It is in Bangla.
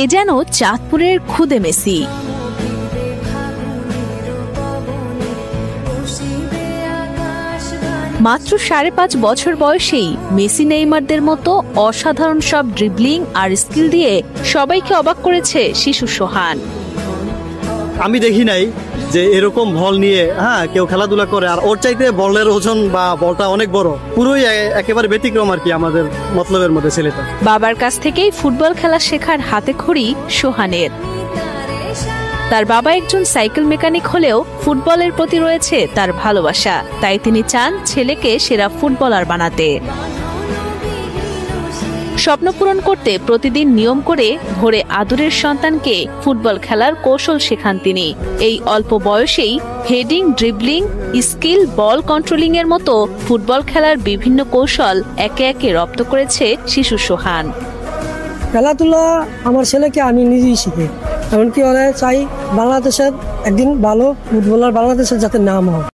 এ যেন চাঁদপুরের খুদে মেসি। মাত্র 5.5 বছর বয়সেই মেসি নেইমারদের মতো অসাধারণ সব ড্রিবলিং আর স্কিল দিয়ে সবাইকে অবাক করেছে শিশু সোহান। আমি দেখি নাই যে এরকম বল নিয়ে কেউ খেলাধুলা করে, আর ওর চাইতে বলের ওজন বা বলটা অনেক বড়, পুরোই একেবারে ব্যতিক্রম আর কি আমাদের মতলবের মধ্যে ছেলেটা। বাবার কাছ থেকেই ফুটবল খেলা শেখার হাতেখড়ি সোহানের। তার বাবা একজন সাইকেল মেকানিক হলেও ফুটবলের প্রতি রয়েছে তার ভালোবাসা, তাই তিনি চান ছেলেকে সেরা ফুটবলার বানাতে। স্বপ্ন পূরণ করতে প্রতিদিন নিয়ম করে ভোরে আদরের সন্তানকে ফুটবল খেলার কৌশল শেখান তিনি। এই অল্প বয়সেই হেডিং, ড্রিবলিং, স্কিল, বল কন্ট্রোলিং এর মতো ফুটবল খেলার বিভিন্ন কৌশল একে একে রপ্ত করেছে শিশু সোহান। খেলাধুলা আমার ছেলেকে আমি নিজেই শিখি, এমনকি ওরা চাই বাংলাদেশের একদিন ভালো ফুটবলার বাংলাদেশের যাতে নাম হয়।